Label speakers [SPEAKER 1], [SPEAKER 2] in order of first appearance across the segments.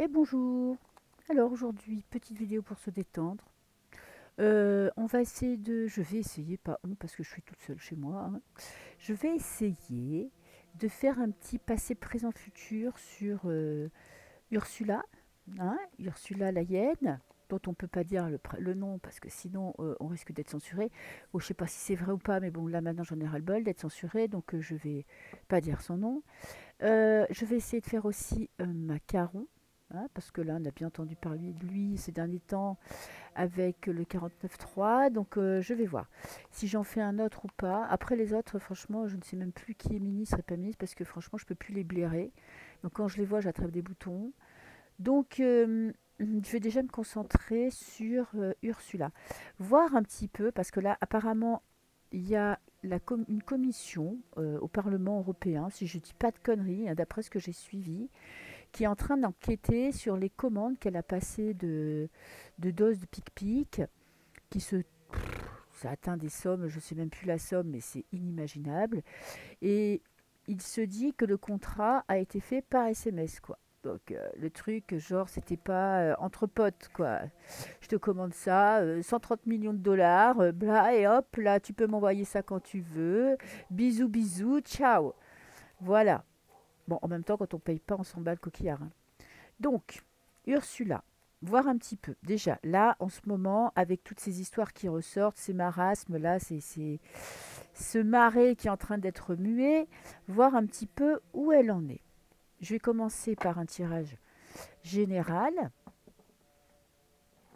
[SPEAKER 1] Et bonjour. Alors aujourd'hui, petite vidéo pour se détendre. On va essayer de... Je vais essayer, pas on, parce que je suis toute seule chez moi, hein. Je vais essayer de faire un petit passé présent futur sur Ursula, hein, Ursula la hyène, dont on peut pas dire le nom parce que sinon on risque d'être censuré. Bon, je sais pas si c'est vrai ou pas, mais bon, là maintenant j'en ai ras-le-bol d'être censuré, donc je vais pas dire son nom. Je vais essayer de faire aussi Macaron, hein, parce que là, on a bien entendu parler de lui ces derniers temps avec le 49.3, donc je vais voir si j'en fais un autre ou pas. Après les autres, franchement, je ne sais même plus qui est ministre et pas ministre, parce que franchement, je peux plus les blairer. Donc quand je les vois, j'attrape des boutons. Donc je vais déjà me concentrer sur Ursula. Voir un petit peu, parce que là, apparemment, il y a une commission au Parlement européen, si je ne dis pas de conneries, hein, d'après ce que j'ai suivi, qui est en train d'enquêter sur les commandes qu'elle a passées de doses de pic-pic, qui se... Ça atteint des sommes, je ne sais même plus la somme, mais c'est inimaginable. Et il se dit que le contrat a été fait par SMS, quoi. Donc le truc, genre, c'était pas entre potes, quoi. Je te commande ça, 130 millions de dollars, bla, et hop, là, tu peux m'envoyer ça quand tu veux. Bisous, bisous, ciao. Voilà. Bon, en même temps, quand on paye pas, on s'en bat le coquillard, hein. Donc, Ursula, voir un petit peu. Déjà, là, en ce moment, avec toutes ces histoires qui ressortent, ces marasmes, là, c'est ce marais qui est en train d'être muet, voir un petit peu où elle en est. Je vais commencer par un tirage général.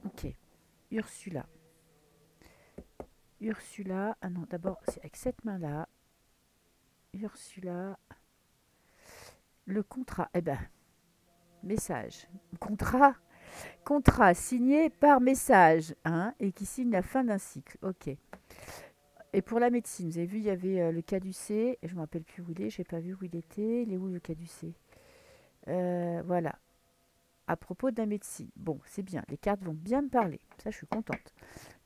[SPEAKER 1] Ok, Ursula. Ursula, ah non, d'abord, c'est avec cette main-là. Ursula, le contrat, eh ben, message. Contrat signé par message, hein, et qui signe la fin d'un cycle. Ok. Et pour la médecine, vous avez vu, il y avait le caducée, et je ne me rappelle plus où il est, je n'ai pas vu où il était. Il est où le caducée? Voilà, à propos de la médecine. Bon, c'est bien, les cartes vont bien me parler, ça je suis contente.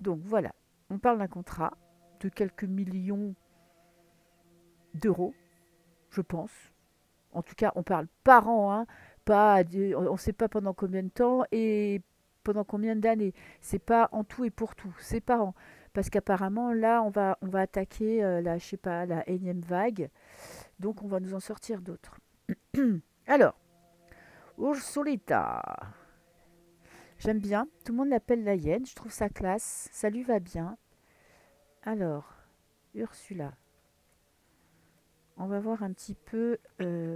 [SPEAKER 1] Donc voilà, on parle d'un contrat de quelques millions d'euros, je pense. En tout cas, on parle par an, hein, on ne sait pas pendant combien de temps et pendant combien d'années. C'est pas en tout et pour tout, c'est par an. Parce qu'apparemment, là, on va attaquer je sais pas, la énième vague. Donc, on va nous en sortir d'autres. Alors, Ursulita. J'aime bien. Tout le monde l'appelle la hyène. Je trouve ça classe. Ça lui va bien. Alors, Ursula. On va voir un petit peu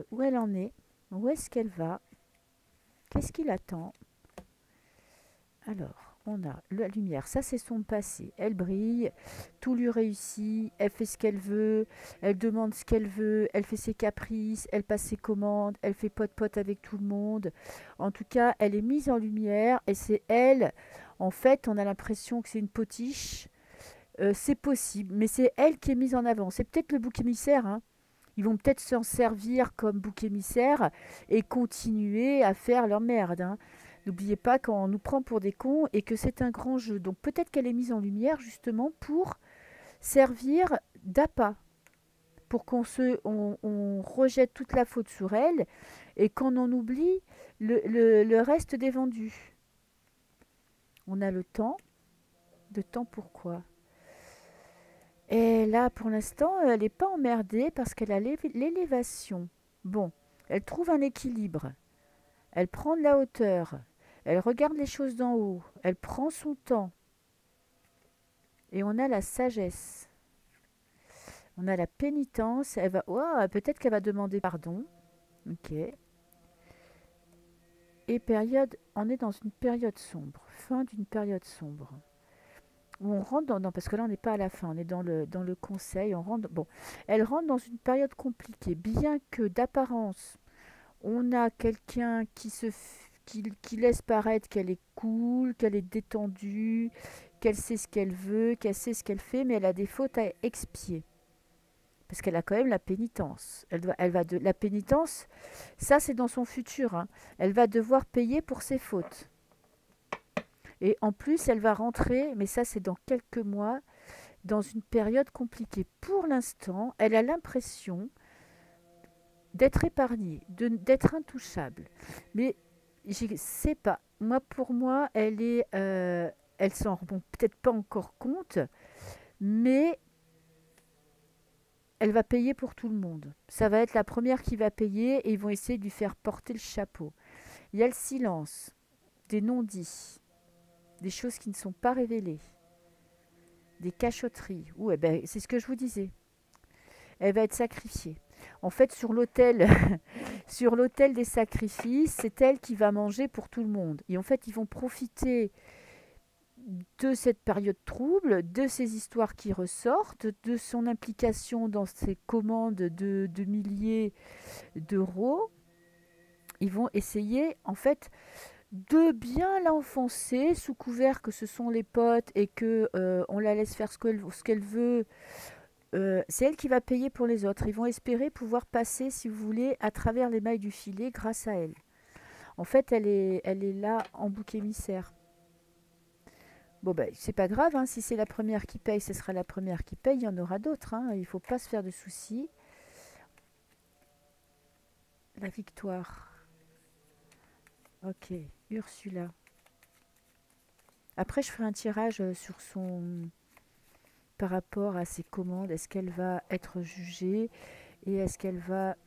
[SPEAKER 1] où elle en est. Où est-ce qu'elle va? Qu'est-ce qui l'attend? Alors, on a la lumière, ça c'est son passé. Elle brille, tout lui réussit, elle fait ce qu'elle veut, elle demande ce qu'elle veut, elle fait ses caprices, elle passe ses commandes, elle fait pote-pote avec tout le monde. En tout cas, elle est mise en lumière et c'est elle. En fait, on a l'impression que c'est une potiche. C'est possible, mais c'est elle qui est mise en avant. C'est peut-être le bouc émissaire, hein. Ils vont peut-être s'en servir comme bouc émissaire et continuer à faire leur merde, hein. N'oubliez pas qu'on nous prend pour des cons et que c'est un grand jeu. Donc peut-être qu'elle est mise en lumière justement pour servir d'appât, pour on rejette toute la faute sur elle et qu'on en oublie le reste des vendus. On a le temps. De temps pourquoi? Et là, pour l'instant, elle n'est pas emmerdée parce qu'elle a l'élévation. Bon, elle trouve un équilibre. Elle prend de la hauteur. Elle regarde les choses d'en haut. Elle prend son temps. Et on a la sagesse. On a la pénitence. Elle va, ouah, peut-être qu'elle va demander pardon. Ok. Et période, on est dans une période sombre. Fin d'une période sombre. Où on rentre dans, non, parce que là on n'est pas à la fin, on est dans le conseil. Bon, elle rentre dans une période compliquée, bien que d'apparence on a quelqu'un qui laisse paraître qu'elle est cool, qu'elle est détendue, qu'elle sait ce qu'elle veut, qu'elle sait ce qu'elle fait, mais elle a des fautes à expier. Parce qu'elle a quand même la pénitence. La pénitence, ça c'est dans son futur, hein. Elle va devoir payer pour ses fautes. Et en plus, elle va rentrer, mais ça c'est dans quelques mois, dans une période compliquée. Pour l'instant, elle a l'impression d'être épargnée, d'être intouchable. Mais je sais pas. Moi, pour moi, elle s'en rend peut-être pas encore compte, mais elle va payer pour tout le monde. Ça va être la première qui va payer et ils vont essayer de lui faire porter le chapeau. Il y a le silence, des non-dits, des choses qui ne sont pas révélées, des cachotteries. Ouais, ben, c'est ce que je vous disais. Elle va être sacrifiée. En fait, sur l'autel, sur l'autel des sacrifices, c'est elle qui va manger pour tout le monde. Et en fait, ils vont profiter de cette période trouble, de ces histoires qui ressortent, de son implication dans ces commandes de milliers d'euros. Ils vont essayer, en fait, de bien l'enfoncer sous couvert que ce sont les potes et que on la laisse faire ce qu'elle veut. C'est elle qui va payer pour les autres. Ils vont espérer pouvoir passer, si vous voulez, à travers les mailles du filet grâce à elle. En fait, elle est là en bouc émissaire. Bon, ben, c'est pas grave, hein, si c'est la première qui paye, ce sera la première qui paye, il y en aura d'autres, hein, il ne faut pas se faire de soucis. La victoire. Ok, Ursula. Après, je ferai un tirage sur son... par rapport à ses commandes. Est-ce qu'elle va être jugée et est-ce qu'elle va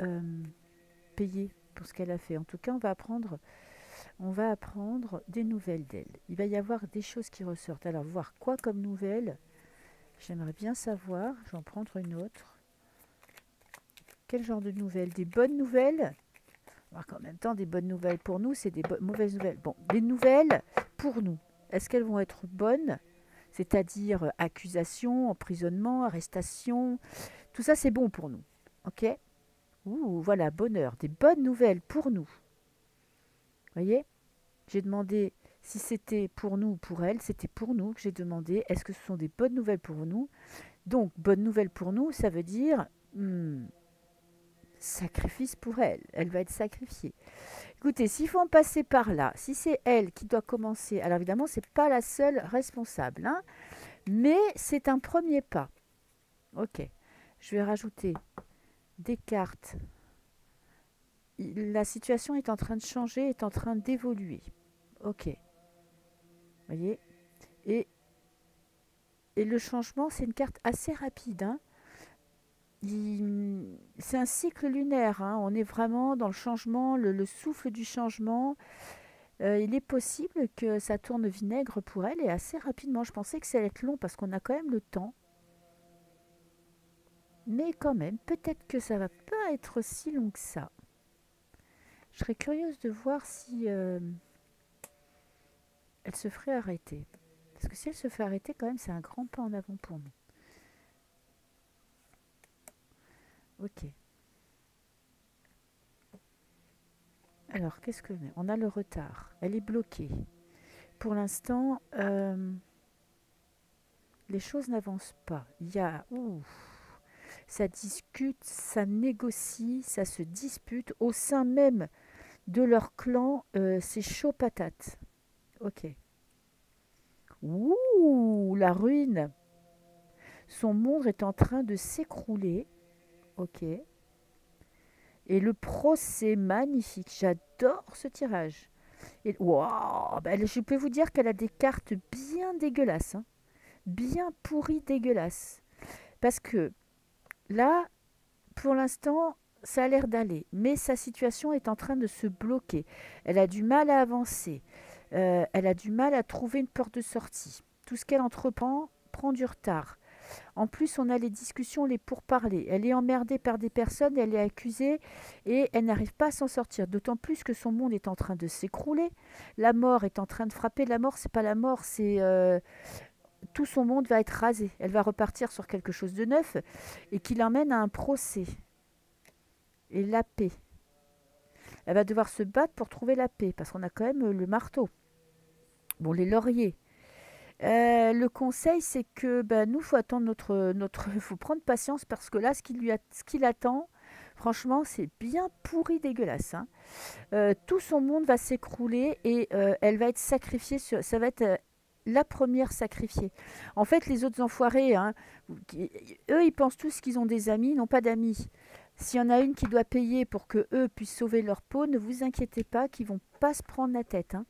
[SPEAKER 1] payer pour ce qu'elle a fait. En tout cas, on va apprendre des nouvelles d'elle. Il va y avoir des choses qui ressortent. Alors, voir quoi comme nouvelles? J'aimerais bien savoir. Je vais en prendre une autre. Quel genre de nouvelles? Des bonnes nouvelles? Alors qu'en même temps, des bonnes nouvelles pour nous, c'est des mauvaises nouvelles. Bon, des nouvelles pour nous. Est-ce qu'elles vont être bonnes? C'est-à-dire accusation, emprisonnement, arrestation. Tout ça, c'est bon pour nous. Ok? Ouh, voilà, bonheur. Des bonnes nouvelles pour nous. Voyez? J'ai demandé si c'était pour nous ou pour elle. C'était pour nous que j'ai demandé. Est-ce que ce sont des bonnes nouvelles pour nous? Donc, bonnes nouvelles pour nous, ça veut dire sacrifice pour elle. Elle va être sacrifiée. Écoutez, s'il faut en passer par là, si c'est elle qui doit commencer, alors évidemment, c'est pas la seule responsable, hein, mais c'est un premier pas. Ok, je vais rajouter des cartes. La situation est en train de changer, est en train d'évoluer. Ok, voyez, et, et le changement, c'est une carte assez rapide, hein. C'est un cycle lunaire, hein. On est vraiment dans le changement, le souffle du changement. Il est possible que ça tourne vinaigre pour elle et assez rapidement. Je pensais que ça allait être long parce qu'on a quand même le temps. Mais quand même, peut-être que ça va pas être si long que ça. Je serais curieuse de voir si elle se ferait arrêter. Parce que si elle se fait arrêter, quand même, c'est un grand pas en avant pour nous. Ok. Alors, qu'est-ce que... On a le retard. Elle est bloquée. Pour l'instant, les choses n'avancent pas. Il y a... Ouh, ça discute, ça négocie, ça se dispute. Au sein même de leur clan, c'est chaud patate. Ok. Ouh, la ruine. Son monde est en train de s'écrouler. Ok. Et le procès magnifique. J'adore ce tirage. Et wow, ben, je peux vous dire qu'elle a des cartes bien dégueulasses, hein. Bien pourries, dégueulasses. Parce que là, pour l'instant, ça a l'air d'aller. Mais sa situation est en train de se bloquer. Elle a du mal à avancer. Elle a du mal à trouver une porte de sortie. Tout ce qu'elle entreprend prend du retard. En plus, on a les discussions, les pourparlers. Elle est emmerdée par des personnes, elle est accusée et elle n'arrive pas à s'en sortir. D'autant plus que son monde est en train de s'écrouler. La mort est en train de frapper. La mort, c'est pas la mort, c'est tout son monde va être rasé. Elle va repartir sur quelque chose de neuf et qui l'emmène à un procès et la paix. Elle va devoir se battre pour trouver la paix parce qu'on a quand même le marteau. Bon, les lauriers. Le conseil, c'est que ben, nous, faut attendre faut prendre patience parce que là, ce qui l'attend, franchement, c'est bien pourri, dégueulasse, hein. Tout son monde va s'écrouler et elle va être sacrifiée. Ça va être la première sacrifiée. En fait, les autres enfoirés, hein, eux, ils pensent tous qu'ils ont des amis, ils n'ont pas d'amis. S'il y en a une qui doit payer pour que eux puissent sauver leur peau, ne vous inquiétez pas qu'ils vont pas se prendre la tête, hein.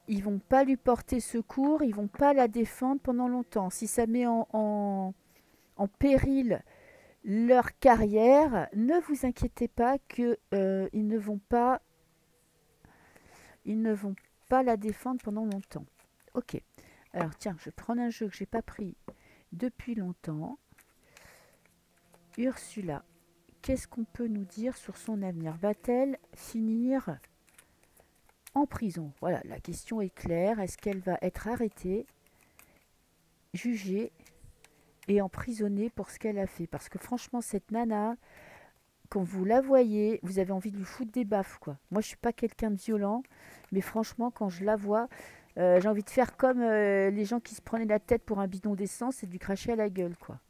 [SPEAKER 1] Ils vont pas lui porter secours, ils vont pas la défendre pendant longtemps. Si ça met en péril leur carrière, ne vous inquiétez pas que ils ne vont pas la défendre pendant longtemps. Ok. Alors tiens, je vais prendre un jeu que j'ai pas pris depuis longtemps. Ursula, qu'est-ce qu'on peut nous dire sur son avenir? Va-t-elle finir en prison? Voilà, la question est claire. Est-ce qu'elle va être arrêtée, jugée et emprisonnée pour ce qu'elle a fait? Parce que franchement, cette nana, quand vous la voyez, vous avez envie de lui foutre des baffes, quoi. Moi, je suis pas quelqu'un de violent, mais franchement, quand je la vois, j'ai envie de faire comme les gens qui se prenaient la tête pour un bidon d'essence et de lui cracher à la gueule, quoi.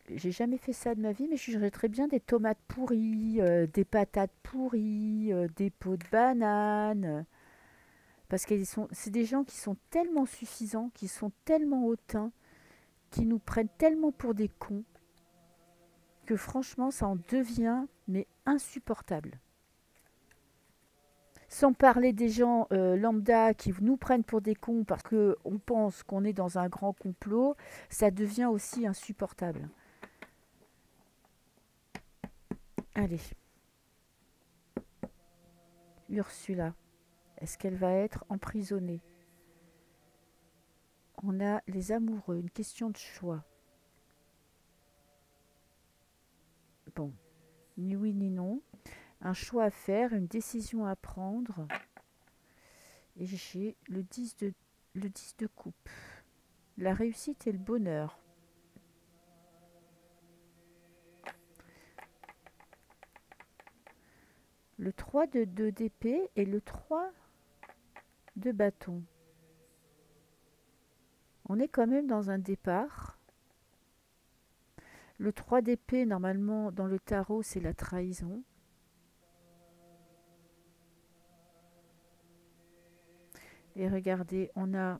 [SPEAKER 1] J'ai jamais fait ça de ma vie, mais je jugerais très bien des tomates pourries, des patates pourries, des pots de bananes. Parce que c'est des gens qui sont tellement suffisants, qui sont tellement hautains, qui nous prennent tellement pour des cons, que franchement, ça en devient mais insupportable. Sans parler des gens lambda qui nous prennent pour des cons parce qu'on pense qu'on est dans un grand complot, ça devient aussi insupportable. Allez. Ursula, est-ce qu'elle va être emprisonnée? On a les amoureux, une question de choix. Bon, ni oui ni non. Un choix à faire, une décision à prendre. Et j'ai le 10 de coupe. La réussite et le bonheur. Le 3 d'épée et le 3 de bâton. On est quand même dans un départ. Le 3 d'épée, normalement, dans le tarot, c'est la trahison. Et regardez, on a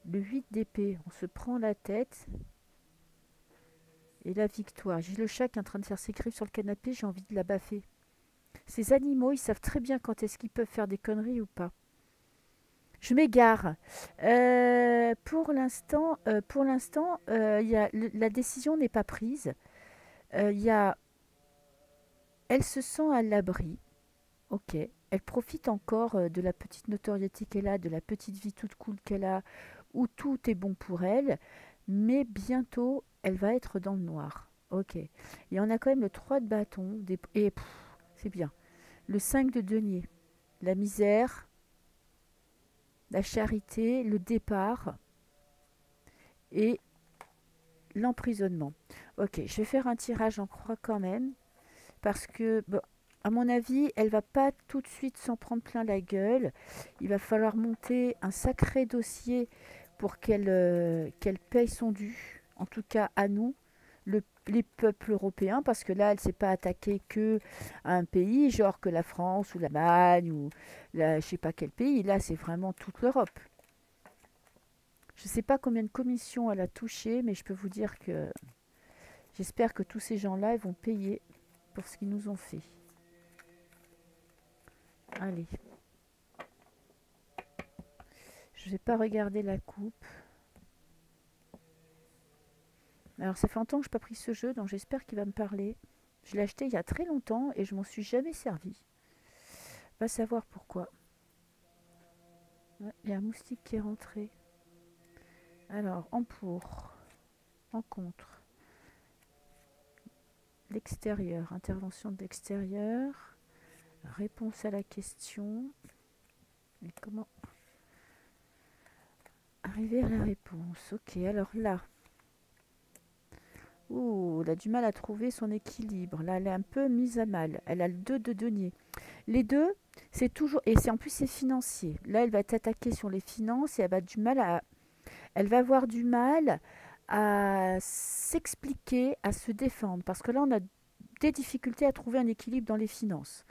[SPEAKER 1] le 8 d'épée. On se prend la tête. Et la victoire. J'ai le chat qui est en train de faire ses griffes sur le canapé, j'ai envie de la baffer. Ces animaux, ils savent très bien quand est-ce qu'ils peuvent faire des conneries ou pas. Je m'égare. La décision n'est pas prise. Il y a, elle se sent à l'abri. Ok. Elle profite encore de la petite notoriété qu'elle a, de la petite vie toute cool qu'elle a, où tout est bon pour elle. Mais bientôt, elle va être dans le noir. Ok. Et on a quand même le 3 de bâton. Et c'est bien. Le 5 de denier. La misère, la charité, le départ et l'emprisonnement. Ok, je vais faire un tirage en croix quand même. Parce que, bon, à mon avis, elle va pas tout de suite s'en prendre plein la gueule. Il va falloir monter un sacré dossier pour qu'elle paye son dû. En tout cas, à nous, les peuples européens, parce que là, elle ne s'est pas attaquée que à un pays, genre que la France ou l'Allemagne ou je sais pas quel pays. Là, c'est vraiment toute l'Europe. Je ne sais pas combien de commissions elle a touché, mais je peux vous dire que j'espère que tous ces gens-là, ils vont payer pour ce qu'ils nous ont fait. Allez. Je ne vais pas regarder la coupe. Alors, ça fait longtemps que je n'ai pas pris ce jeu, donc j'espère qu'il va me parler. Je l'ai acheté il y a très longtemps et je m'en suis jamais servi. Va savoir pourquoi. Ouais, il y a un moustique qui est rentré. Alors, en pour, en contre. L'extérieur, intervention de l'extérieur. Réponse à la question. Mais comment arriver à la réponse? Ok, alors là. Ouh, elle a du mal à trouver son équilibre. Là, elle est un peu mise à mal. Elle a le 2 de denier. Les deux, c'est toujours... Et c'est en plus, c'est financier. Là, elle va t'attaquer sur les finances et elle va avoir du mal à s'expliquer, à se défendre. Parce que là, on a des difficultés à trouver un équilibre dans les finances.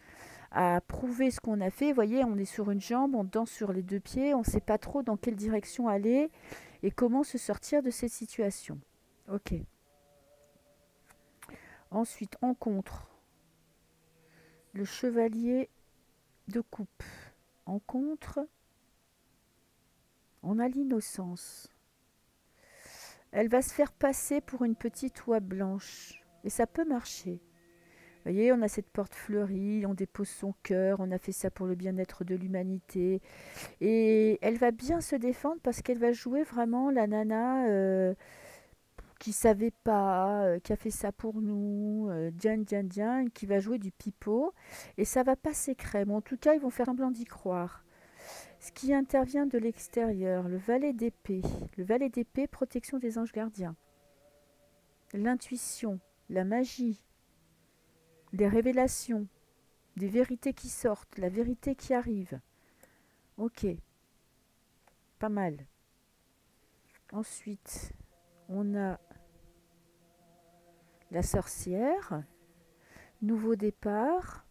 [SPEAKER 1] À prouver ce qu'on a fait. Vous voyez, on est sur une jambe, on danse sur les deux pieds, on ne sait pas trop dans quelle direction aller. et comment se sortir de cette situation. Ok. Ensuite, on contre le chevalier de coupe. En contre, on a l'innocence. Elle va se faire passer pour une petite oie blanche. Et ça peut marcher. Vous voyez, on a cette porte fleurie, on dépose son cœur, on a fait ça pour le bien-être de l'humanité. Et elle va bien se défendre parce qu'elle va jouer vraiment la nana qui savait pas, qui a fait ça pour nous, Diane, Diane, Diane, qui va jouer du pipeau. Et ça va passer crème. En tout cas, ils vont faire semblant d'y croire. Ce qui intervient de l'extérieur, le valet d'épée. Le valet d'épée, protection des anges gardiens. L'intuition, la magie, les révélations, des vérités qui sortent, la vérité qui arrive. Ok, pas mal. Ensuite, on a la sorcière, nouveau départ,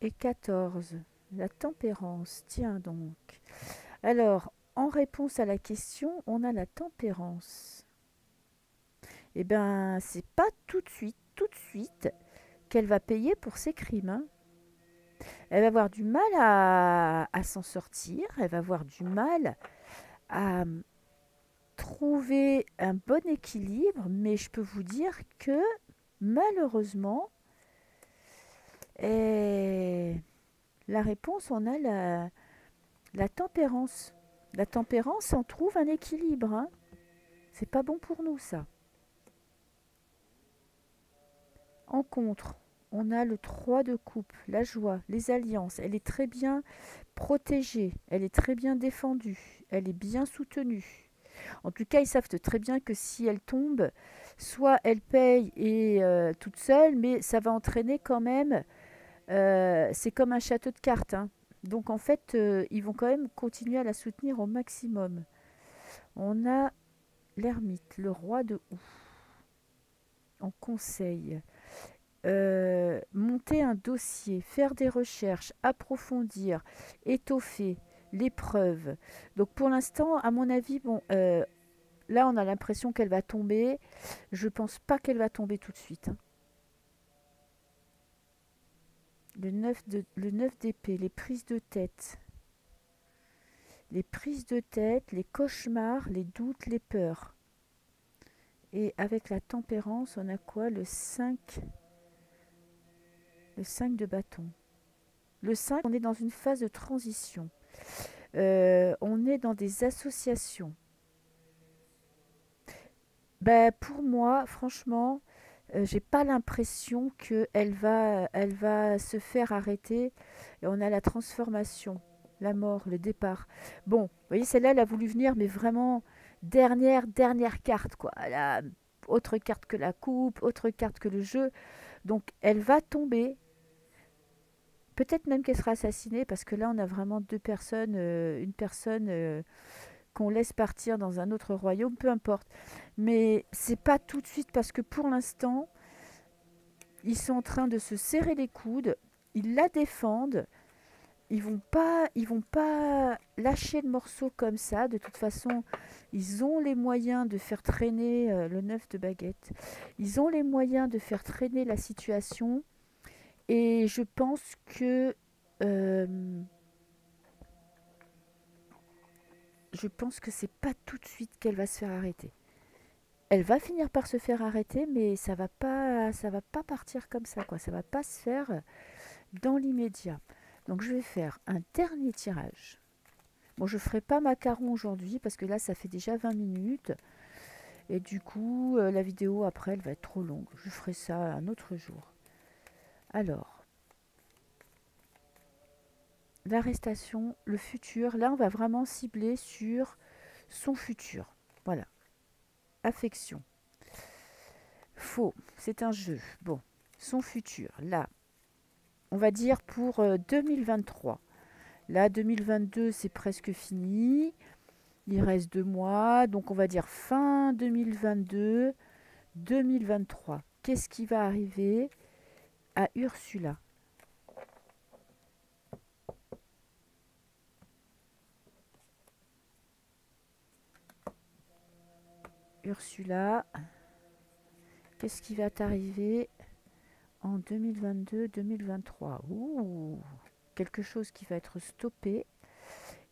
[SPEAKER 1] et 14, la tempérance. Tiens donc. Alors, en réponse à la question, on a la tempérance. Eh bien, c'est pas tout de suite, qu'elle va payer pour ses crimes. Hein. Elle va avoir du mal à s'en sortir, elle va avoir du mal à trouver un bon équilibre, mais je peux vous dire que malheureusement, la réponse, on a la tempérance. La tempérance, on trouve un équilibre. Hein. C'est pas bon pour nous, ça. En contre, on a le 3 de coupe, la joie, les alliances. Elle est très bien protégée, elle est très bien défendue, elle est bien soutenue. En tout cas, ils savent très bien que si elle tombe, soit elle paye et toute seule, mais ça va entraîner quand même. C'est comme un château de cartes. Hein. Donc en fait, ils vont quand même continuer à la soutenir au maximum. On a l'ermite, le roi de houx, en conseil. Monter un dossier, faire des recherches, approfondir, étoffer les preuves. Donc pour l'instant, à mon avis, bon, là on a l'impression qu'elle va tomber. Je pense pas qu'elle va tomber tout de suite. Hein. Le 9 d'épée, les prises de tête. Les prises de tête, les cauchemars, les doutes, les peurs. Et avec la tempérance, on a quoi? Le 5 de bâton. Le 5, on est dans une phase de transition. On est dans des associations. Ben, pour moi, franchement, j'ai pas l'impression qu'elle elle va se faire arrêter. Et on a la transformation, la mort, le départ. Bon, vous voyez, celle-là, elle a voulu venir, mais vraiment, dernière carte, quoi. Elle a autre carte que la coupe, autre carte que le jeu. Donc, elle va tomber. Peut-être même qu'elle sera assassinée, parce que là, on a vraiment deux personnes, une personne qu'on laisse partir dans un autre royaume, peu importe. Mais c'est pas tout de suite, parce que pour l'instant, ils sont en train de se serrer les coudes, ils la défendent, ils vont pas lâcher le morceau comme ça. De toute façon, ils ont les moyens de faire traîner le 9 de baguette. Ils ont les moyens de faire traîner la situation. Et euh, je pense que c'est pas tout de suite qu'elle va se faire arrêter. Elle va finir par se faire arrêter, mais ça va pas partir comme ça, quoi. Ça va pas se faire dans l'immédiat. Donc je vais faire un dernier tirage. Bon, je ferai pas macaron aujourd'hui parce que là, ça fait déjà 20 minutes. Et du coup, la vidéo après, elle va être trop longue. Je ferai ça un autre jour. Alors, l'arrestation, le futur. Là, on va vraiment cibler sur son futur. Voilà. Affection. Faux. C'est un jeu. Bon. Son futur. Là, on va dire pour 2023. Là, 2022, c'est presque fini. Il reste 2 mois. Donc, on va dire fin 2022, 2023. Qu'est-ce qui va arriver à Ursula? Ursula, qu'est-ce qui va t'arriver en 2022-2023? Ouh, quelque chose qui va être stoppé,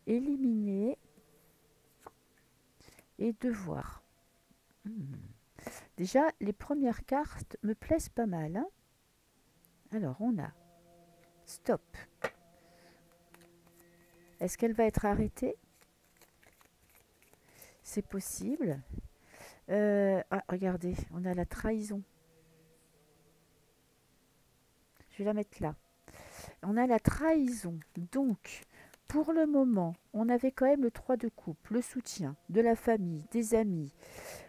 [SPEAKER 1] éliminé et devoir. Déjà, les premières cartes me plaisent pas mal, hein. Alors, on a stop. Est-ce qu'elle va être arrêtée? C'est possible. Ah, regardez, on a la trahison. Je vais la mettre là. On a la trahison. Donc, pour le moment, on avait quand même le 3 de coupe, le soutien de la famille, des amis,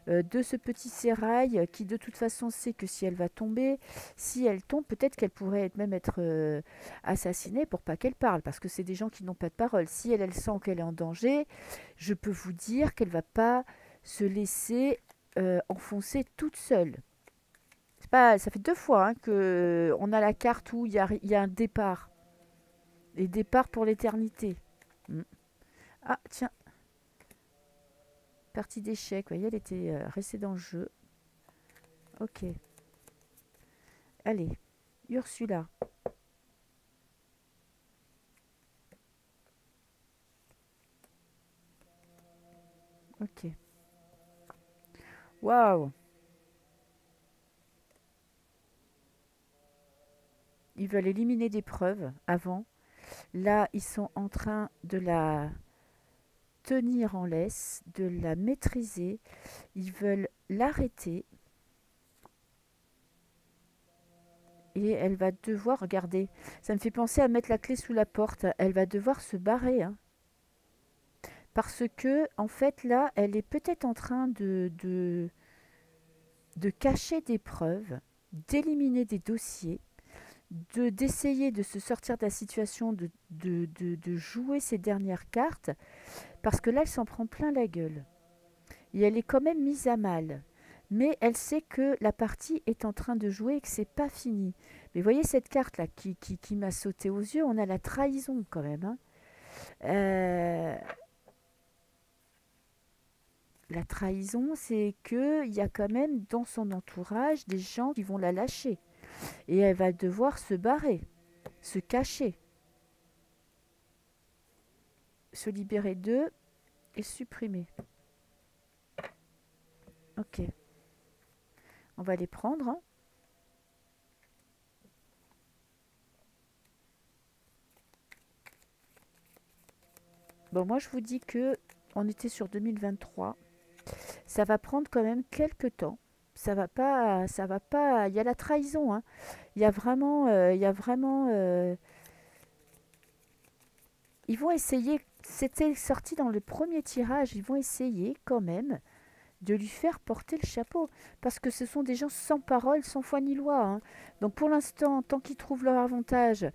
[SPEAKER 1] de ce petit sérail qui de toute façon sait que si elle va tomber, si elle tombe, peut-être qu'elle pourrait même être assassinée pour pas qu'elle parle, parce que c'est des gens qui n'ont pas de parole. Si elle sent qu'elle est en danger, je peux vous dire qu'elle va pas se laisser enfoncer toute seule. C'est pas, ça fait 2 fois hein, que on a la carte où il y a un départ. Et départ pour l'éternité. Ah, tiens. Partie d'échecs. Vous voyez, elle était restée dans le jeu. Ok. Allez. Ursula. Ok. Waouh. Ils veulent éliminer des preuves avant. Là, ils sont en train de la tenir en laisse, de la maîtriser. Ils veulent l'arrêter. Et elle va devoir, regardez, ça me fait penser à mettre la clé sous la porte. Elle va devoir se barrer. Hein. Parce que, en fait, là, elle est peut-être en train de cacher des preuves, d'éliminer des dossiers, d'essayer de se sortir de la situation, de jouer ses dernières cartes, parce que là, elle s'en prend plein la gueule. Et elle est quand même mise à mal. Mais elle sait que la partie est en train de jouer et que c'est pas fini. Mais voyez cette carte là qui m'a sauté aux yeux, on a la trahison quand même. Hein. La trahison, c'est qu'il y a quand même dans son entourage des gens qui vont la lâcher. Et elle va devoir se barrer, se cacher, se libérer d'eux et supprimer. Ok. On va les prendre. Hein. Bon, moi, je vous dis que on était sur 2023. Ça va prendre quand même quelques temps. Ça va pas, ça va pas. Il y a la trahison. Hein. Il y a vraiment, Ils vont essayer. C'était sorti dans le premier tirage. Ils vont essayer quand même de lui faire porter le chapeau. Parce que ce sont des gens sans parole, sans foi ni loi. Hein. Donc pour l'instant, tant qu'ils trouvent leur avantage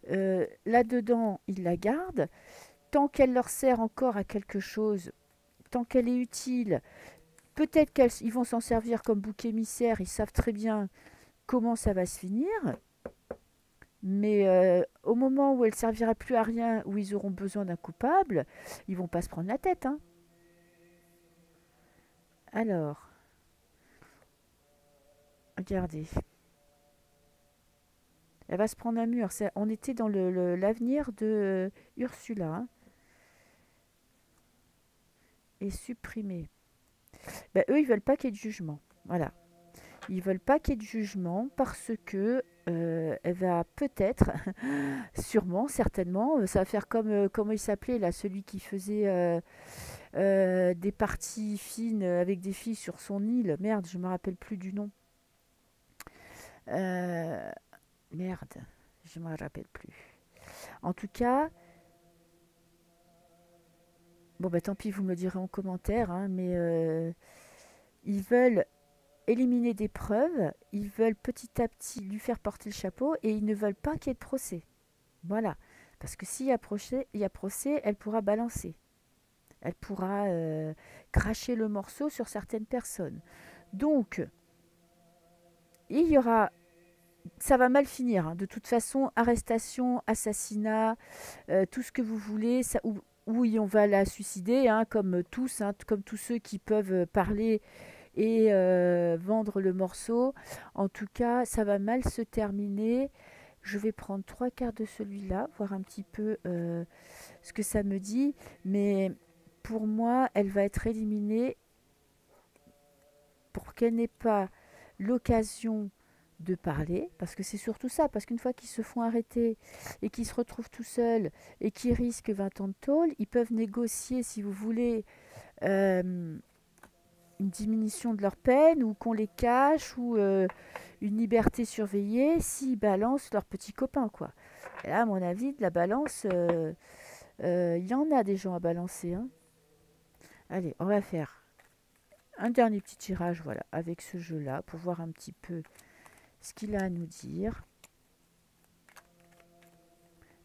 [SPEAKER 1] là-dedans, ils la gardent. Tant qu'elle leur sert encore à quelque chose, tant qu'elle est utile, peut-être qu'ils vont s'en servir comme bouc émissaire. Ils savent très bien comment ça va se finir. Mais au moment où elle ne servira plus à rien, où ils auront besoin d'un coupable, ils vont pas se prendre la tête. Hein. Alors, regardez. Elle va se prendre un mur. On était dans l'avenir de Ursula. Hein, et supprimer. Ben, eux, ils veulent pas qu'il y ait de jugement. Voilà. Ils veulent pas qu'il y ait de jugement parce que elle va peut-être, sûrement, certainement, ça va faire comme, comment il s'appelait là, celui qui faisait des parties fines avec des filles sur son île. Merde, je me rappelle plus du nom. Euh, Merde, je me rappelle plus. En tout cas, bon bah tant pis, vous me le direz en commentaire, hein, mais ils veulent éliminer des preuves, ils veulent petit à petit lui faire porter le chapeau et ils ne veulent pas qu'il y ait de procès. Voilà. Parce que s'il y a procès, elle pourra balancer. Elle pourra cracher le morceau sur certaines personnes. Donc, il y aura... Ça va mal finir. Hein. De toute façon, arrestation, assassinat, tout ce que vous voulez, ça, ou on va la suicider, hein, comme tous ceux qui peuvent parler et vendre le morceau. En tout cas, ça va mal se terminer. Je vais prendre 3/4 de celui-là, voir un petit peu ce que ça me dit. Mais pour moi, elle va être éliminée pour qu'elle n'ait pas l'occasion de parler, parce que c'est surtout ça, parce qu'une fois qu'ils se font arrêter et qu'ils se retrouvent tout seuls et qu'ils risquent 20 ans de tôle, ils peuvent négocier, si vous voulez, une diminution de leur peine ou qu'on les cache ou une liberté surveillée s'ils balancent leurs petits copains, quoi. Et là, à mon avis, de la balance, il y en a des gens à balancer, hein. Allez, on va faire un dernier petit tirage, voilà, avec ce jeu-là, pour voir un petit peu ce qu'il a à nous dire.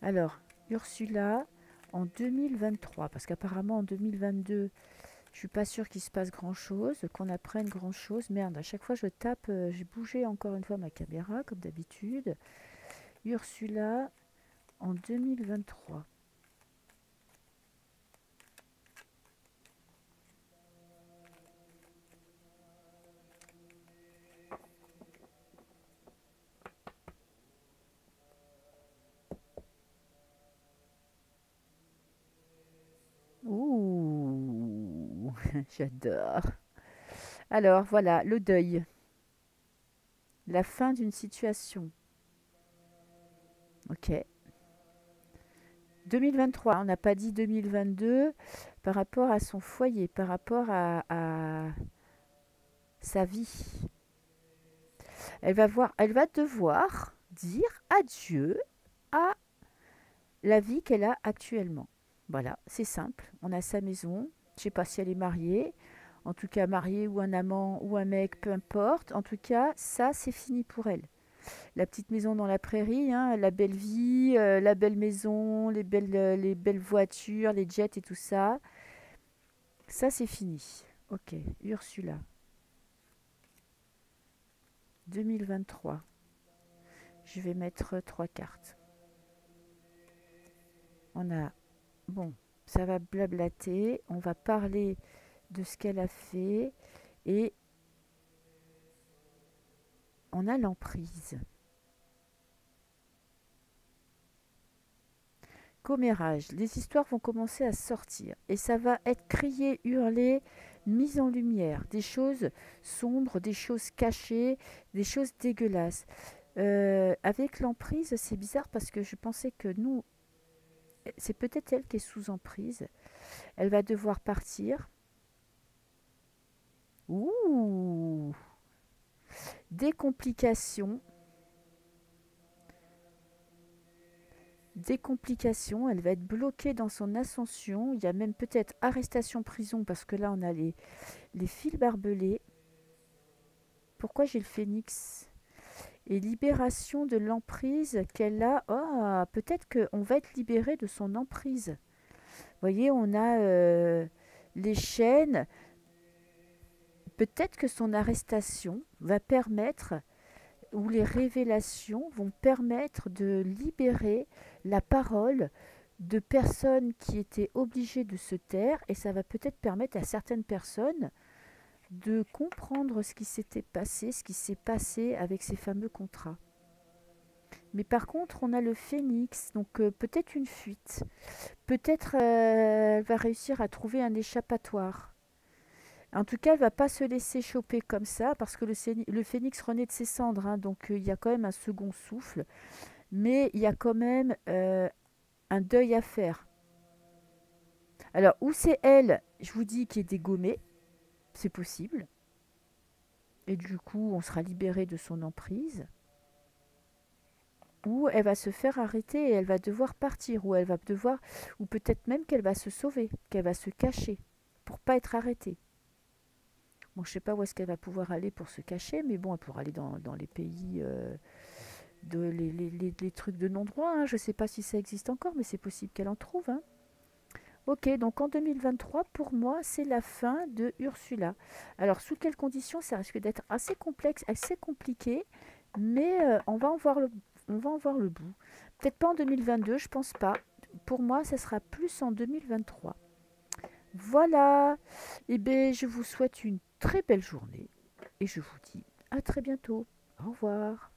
[SPEAKER 1] Alors, Ursula, en 2023, parce qu'apparemment en 2022, je suis pas sûre qu'il se passe grand-chose, qu'on apprenne grand-chose. Merde, à chaque fois je tape, j'ai bougé encore une fois ma caméra, comme d'habitude. Ursula, en 2023. Ouh, j'adore. Alors voilà, le deuil, la fin d'une situation. Ok. 2023, on n'a pas dit 2022 par rapport à son foyer, par rapport à sa vie. Elle va devoir dire adieu à la vie qu'elle a actuellement. Voilà, c'est simple. On a sa maison. Je ne sais pas si elle est mariée. En tout cas, mariée ou un amant ou un mec, peu importe. En tout cas, ça, c'est fini pour elle. La petite maison dans la prairie, hein, la belle vie, la belle maison, les belles voitures, les jets et tout ça. Ça, c'est fini. Ok, Ursula, 2023. Je vais mettre 3 cartes. On a, bon, ça va blablater, on va parler de ce qu'elle a fait et on a l'emprise. Commérage, les histoires vont commencer à sortir et ça va être crié, hurlé, mis en lumière, des choses sombres, des choses cachées, des choses dégueulasses. Avec l'emprise, c'est bizarre parce que je pensais que nous, c'est peut-être elle qui est sous emprise. Elle va devoir partir. Ouh, des complications. Des complications, elle va être bloquée dans son ascension. Il y a même peut-être arrestation prison parce que là on a les fils barbelés. Pourquoi j'ai le phénix? Et libération de l'emprise qu'elle a. Oh, peut-être qu'on va être libéré de son emprise. Vous voyez, on a les chaînes. Peut-être que son arrestation va permettre, ou les révélations vont permettre de libérer la parole de personnes qui étaient obligées de se taire, et ça va peut-être permettre à certaines personnes de comprendre ce qui s'était passé, ce qui s'est passé avec ces fameux contrats. Mais par contre, on a le phénix, donc peut-être une fuite. Peut-être elle va réussir à trouver un échappatoire. En tout cas, elle va pas se laisser choper comme ça, parce que le phénix renaît de ses cendres, hein, donc il y a quand même un second souffle. Mais il y a quand même un deuil à faire. Alors, ou c'est elle, je vous dis, qui est dégommée, c'est possible. Et du coup, on sera libéré de son emprise. Ou elle va se faire arrêter et elle va devoir partir. Ou elle va devoir, ou peut-être même qu'elle va se sauver, qu'elle va se cacher pour pas être arrêtée. Bon, je sais pas où est-ce qu'elle va pouvoir aller pour se cacher, mais bon, elle pourra aller dans les pays, les trucs de non-droit, hein. Je sais pas si ça existe encore, mais c'est possible qu'elle en trouve, hein. Ok, donc en 2023, pour moi, c'est la fin de Ursula. Alors, sous quelles conditions? Ça risque d'être assez complexe, assez compliqué, mais on va en voir le bout. Peut-être pas en 2022, je pense pas. Pour moi, ça sera plus en 2023. Voilà. Eh bien, je vous souhaite une très belle journée et je vous dis à très bientôt. Au revoir.